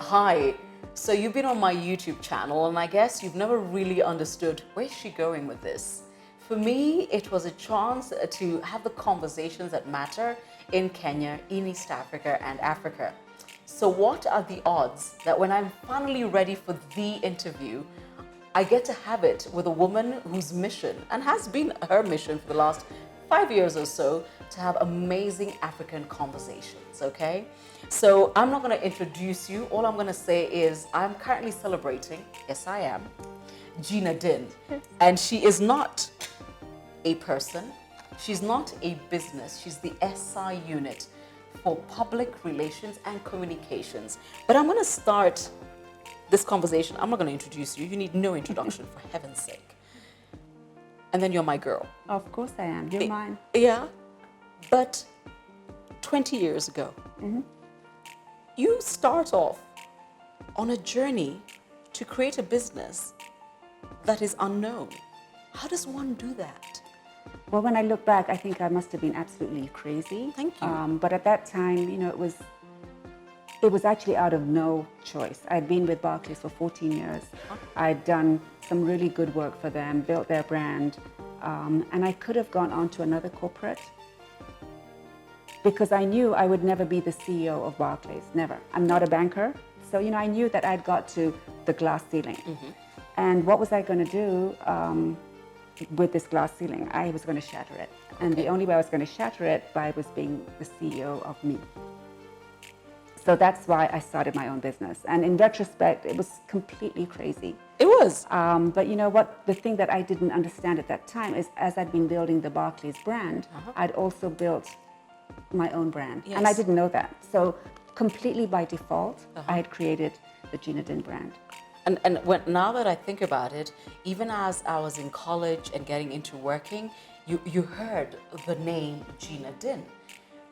Hi. So you've been on my YouTube channel, and I guess you've never really understood where's she going with this. For me, it was a chance to have the conversations that matter in Kenya, in East Africa, and Africa. So what are the odds that when I'm finally ready for the interview, I get to have it with a woman whose mission, and has been her mission for the last 5 years or so, to have amazing African conversations, okay? So I'm not gonna introduce you. All I'm gonna say is I'm currently celebrating, yes I am, Gina Din. And she is not a person, she's not a business, she's the SI unit for public relations and communications. But I'm gonna start this conversation, I'm not gonna introduce you, you need no introduction for heaven's sake. And then you're my girl. Of course I am, you're mine. Yeah, but 20 years ago, you start off on a journey to create a business that is unknown. How does one do that? Well, when I look back, I think I must have been absolutely crazy. Thank you. But at that time, you know, it was actually out of no choice. I'd been with Barclays for 14 years. I'd done some really good work for them, built their brand, and I could have gone on to another corporate because I knew I would never be the CEO of Barclays, never. I'm not a banker, so you know, I knew that I'd got to the glass ceiling. And what was I going to do with this glass ceiling? I was going to shatter it, and the only way I was going to shatter it was being the CEO of me. So that's why I started my own business. And in retrospect, it was completely crazy. It was. But you know what? The thing that I didn't understand at that time is as I'd been building the Barclays brand, I'd also built my own brand. Yes. And I didn't know that. So completely by default, I had created the Gina Din brand. And now that I think about it, even as I was in college and getting into working, you heard the name Gina Din.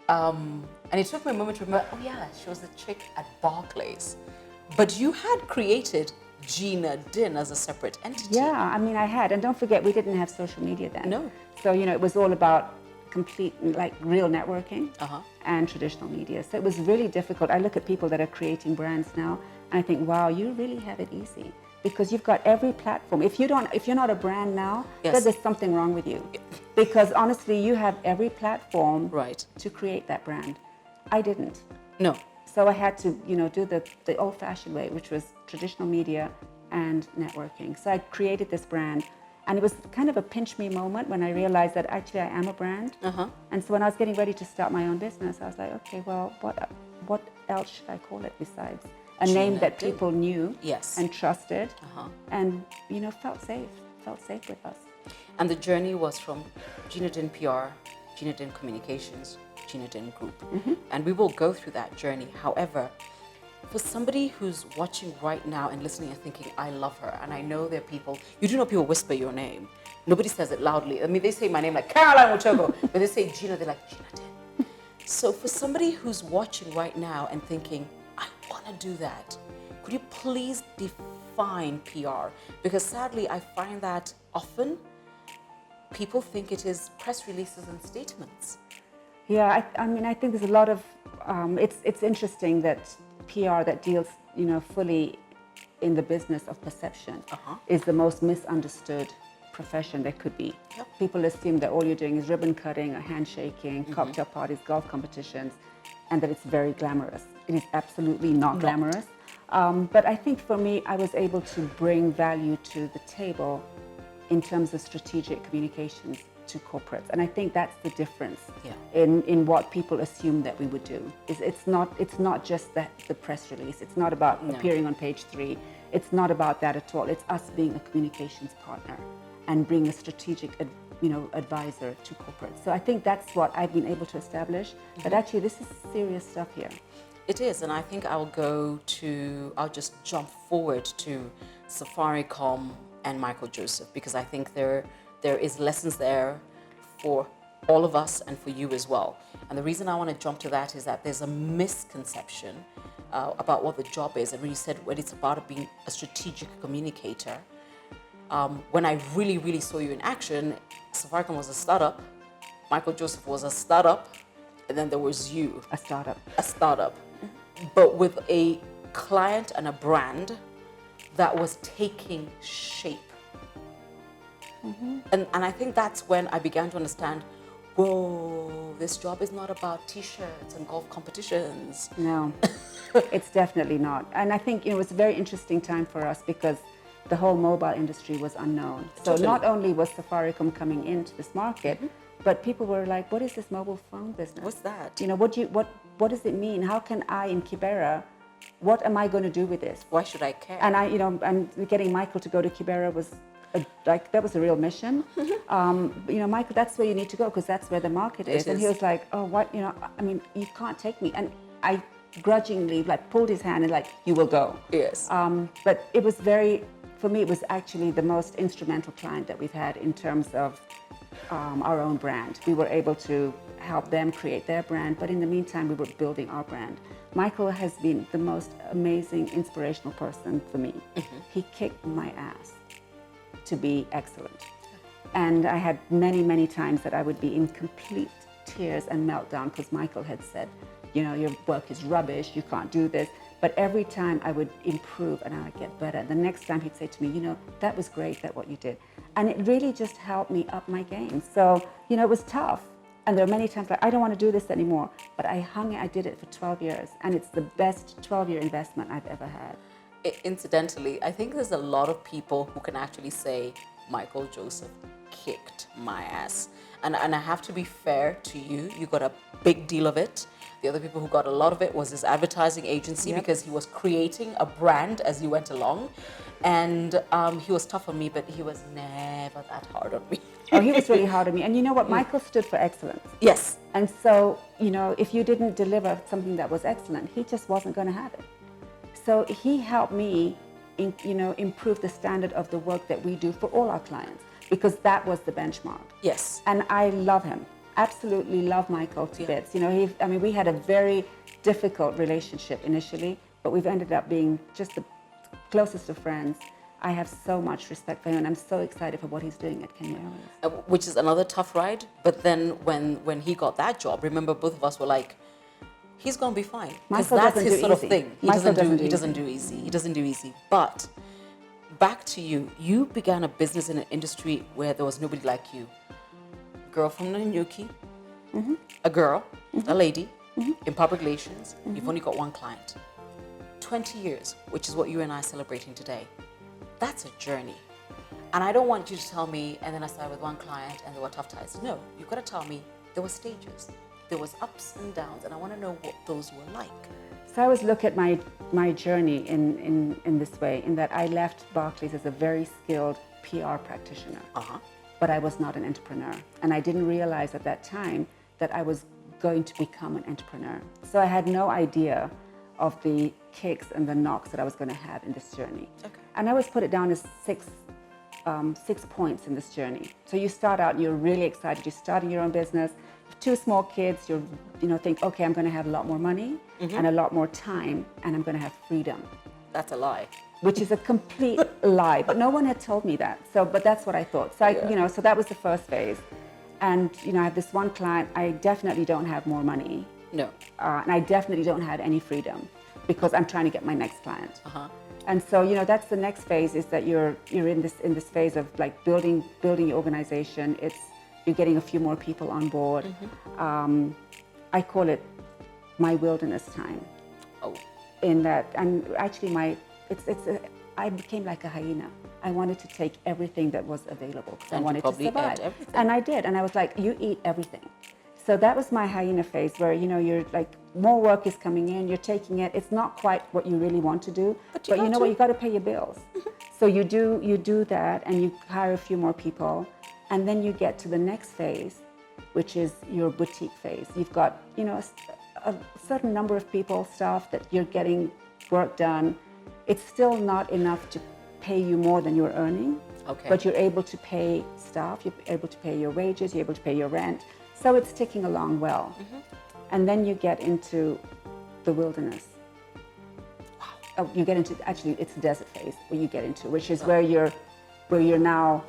And it took me a moment to remember, oh yeah, she was the chick at Barclays. But you had created Gina Din as a separate entity. Yeah, I mean, I had. And don't forget, we didn't have social media then. No. So, you know, it was all about complete, like real networking and traditional media. So it was really difficult. I look at people that are creating brands now, and I think, wow, you really have it easy. Because you've got every platform. If you're not a brand now, then there's something wrong with you. Because honestly, you have every platform to create that brand. I didn't. No. So I had to, you know, do the old-fashioned way, which was traditional media and networking. So I created this brand, and it was kind of a pinch me moment when I realized that actually I am a brand. And so when I was getting ready to start my own business, I was like, okay, well, what else should I call it besides a name that people knew and trusted and, you know, felt safe with us. And the journey was from Gina Din PR, Gina Din Communications, Gina Din Group. And we will go through that journey. However, for somebody who's watching right now and listening and thinking, I love her, and I know there are people, you do know people whisper your name. Nobody says it loudly. I mean, they say my name like Caroline Mutoko, but they say Gina, they're like, Gina Din. So for somebody who's watching right now and thinking, I want to do that, could you please define PR? Because sadly, I find that often people think it is press releases and statements. Yeah, I mean, I think there's a lot of, it's interesting that PR that deals, you know, fully in the business of perception is the most misunderstood profession there could be. People assume that all you're doing is ribbon cutting or handshaking, cocktail parties, golf competitions, and that it's very glamorous. It is absolutely not glamorous. But I think for me, I was able to bring value to the table in terms of strategic communications to corporates. And I think that's the difference in what people assume that we would do. It's not just the press release. It's not about appearing on page 3. It's not about that at all. It's us being a communications partner and being a strategic advisor to corporates. So I think that's what I've been able to establish. But actually, this is serious stuff here. It is, and I think I'll just jump forward to Safaricom and Michael Joseph, because I think there is lessons there for all of us and for you as well. And the reason I want to jump to that is that there's a misconception about what the job is. And when you said when it's about being a strategic communicator, when I really, really saw you in action, Safaricom was a startup, Michael Joseph was a startup, and then there was you. A startup. A startup, but with a client and a brand that was taking shape. And I think that's when I began to understand, whoa, this job is not about t-shirts and golf competitions. No, it's definitely not. And I think it was a very interesting time for us because the whole mobile industry was unknown. So Totally. not only was Safaricom coming into this market, but people were like, what is this mobile phone business? What's that? You know, what does it mean? How can I in Kibera, what am I going to do with this? Why should I care? And and getting Michael to go to Kibera was that was a real mission. Michael, that's where you need to go because that's where the market is. And he was like, oh, what? I mean, you can't take me. And I grudgingly pulled his hand and you will go. Yes. But it was for me, it was actually the most instrumental client that we've had in terms of our own brand. We were able to help them create their brand, but in the meantime, we were building our brand. Michael has been the most amazing, inspirational person for me. He kicked my ass to be excellent. And I had many, many times that I would be in complete tears and meltdown because Michael had said, your work is rubbish, you can't do this. But every time I would improve and I would get better. The next time he'd say to me, that was great, that what you did. And it really just helped me up my game. So, it was tough. And there were many times I don't want to do this anymore. But I did it for 12 years. And it's the best 12-year investment I've ever had. Incidentally, I think there's a lot of people who can actually say, Michael Joseph kicked my ass. And I have to be fair to you. You got a big deal of it. The other people who got a lot of it was his advertising agency because he was creating a brand as he went along. And he was tough on me, but he was never that hard on me. Oh, he was really hard on me. And you know what? Michael stood for excellence. Yes. And so, if you didn't deliver something that was excellent, he just wasn't going to have it. So he helped me, improve the standard of the work that we do for all our clients, because that was the benchmark. Yes. And I love him. Absolutely love Michael to bits. We had a very difficult relationship initially, but we've ended up being just the closest of friends. I have so much respect for him, and I'm so excited for what he's doing at Kenya Airways. Which is another tough ride. But then when he got that job, remember both of us were like, he's going to be fine. Because that's his sort of thing. He doesn't do easy. But back to you. You began a business in an industry where there was nobody like you. Girl from Nanyuki, a girl, a lady, in public relations. You've only got one client. 20 years, which is what you and I are celebrating today. That's a journey. And I don't want you to tell me, and then I started with one client and there were tough times. No, you've got to tell me there were stages. There was ups and downs, and I want to know what those were like. So I always look at my journey in this way, in that I left Barclays as a very skilled PR practitioner, but I was not an entrepreneur. And I didn't realize at that time that I was going to become an entrepreneur. So I had no idea of the kicks and the knocks that I was going to have in this journey. Okay. And I always put it down as six points in this journey. So you start out, you're really excited, you're starting your own business. 2 small kids, you think, okay, I'm going to have a lot more money and a lot more time, and I'm going to have freedom. That's a lie. Which is a complete lie, but no one had told me that. But that's what I thought. So so that was the first phase. And I have this one client. I definitely don't have more money. No. And I definitely don't have any freedom because I'm trying to get my next client. And so that's the next phase, is that you're in this phase of building your organization. You're getting a few more people on board. I call it my wilderness time. Oh. In that, and actually I became like a hyena. I wanted to take everything that was available because I wanted to survive. And I did. And I was like, you eat everything. So that was my hyena phase, where you're more work is coming in, you're taking it. It's not quite what you really want to do, but you know what? You got to pay your bills. So you do that, and you hire a few more people. And then you get to the next phase, which is your boutique phase. You've got, a certain number of people, staff, that you're getting work done. It's still not enough to pay you more than you're earning. Okay. But you're able to pay staff, you're able to pay your wages, you're able to pay your rent. So it's ticking along well. And then you get into the wilderness. Wow. You get into, actually, it's the desert phase where you get into, which is where you're now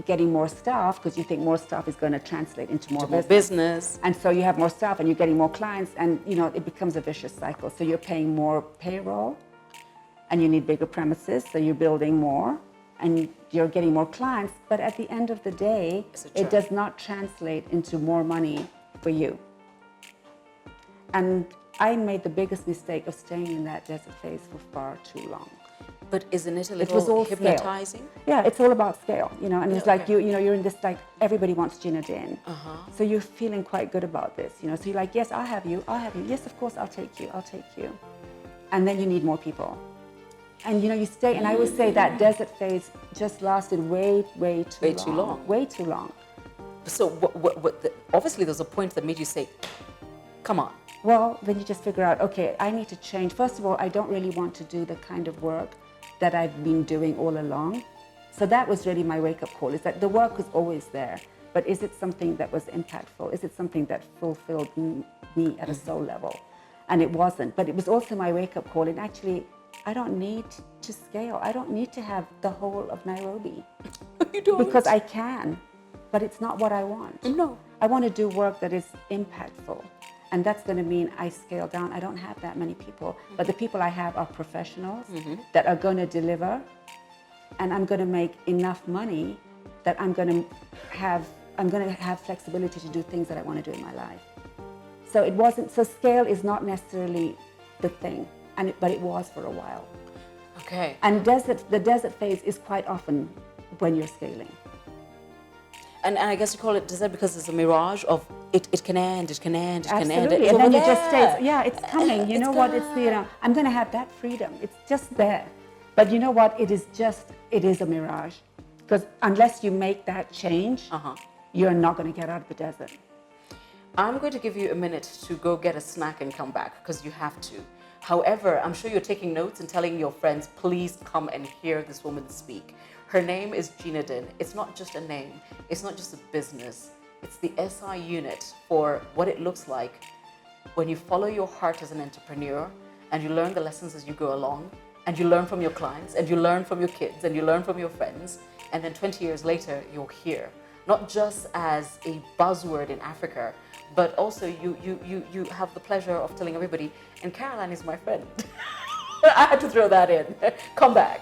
getting more staff because you think more staff is going to translate into more business. And so you have more staff and you're getting more clients, and it becomes a vicious cycle. So you're paying more payroll and you need bigger premises, so you're building more and you're getting more clients, but at the end of the day, it does not translate into more money for you. And I made the biggest mistake of staying in that desert phase for far too long. But isn't it a little hypnotizing? Scale. Yeah, it's all about scale, and it's like you're in this, like, everybody wants Gina Din. So you're feeling quite good about this, so you're like, yes, I'll have you. Yes, of course, I'll take you. And then you need more people. And you stay, and I would say that desert phase just lasted way too long. Way too long. So obviously there's a point that made you say, come on. Well, then you just figure out, okay, I need to change. First of all, I don't really want to do the kind of work that I've been doing all along. So that was really my wake-up call, is that the work was always there, but is it something that was impactful? Is it something that fulfilled me at a soul level? And it wasn't, but it was also my wake-up call. And actually, I don't need to scale. I don't need to have the whole of Nairobi. You don't? Because I can, but it's not what I want. No. I want to do work that is impactful. And that's going to mean I scale down. I don't have that many people, but the people I have are professionals that are going to deliver, and I'm going to make enough money that I'm going to have flexibility to do things that I want to do in my life. So scale is not necessarily the thing, but it was for a while. Okay. And the desert phase is quite often when you're scaling. And I guess you call it desert because it's a mirage of it can end, it can end, it can end. Absolutely, and then you just stay, it's coming. You know what, I'm going to have that freedom. It's just there. But you know what, it is a mirage. Because unless you make that change, you're not going to get out of the desert. I'm going to give you a minute to go get a snack and come back, because you have to. However, I'm sure you're taking notes and telling your friends, please come and hear this woman speak. Her name is Gina Din. It's not just a name. It's not just a business. It's the SI unit for what it looks like when you follow your heart as an entrepreneur and you learn the lessons as you go along, and you learn from your clients, and you learn from your kids, and you learn from your friends, and then 20 years later, you're here. Not just as a buzzword in Africa, but also you have the pleasure of telling everybody, and Caroline is my friend. I had to throw that in. Come back.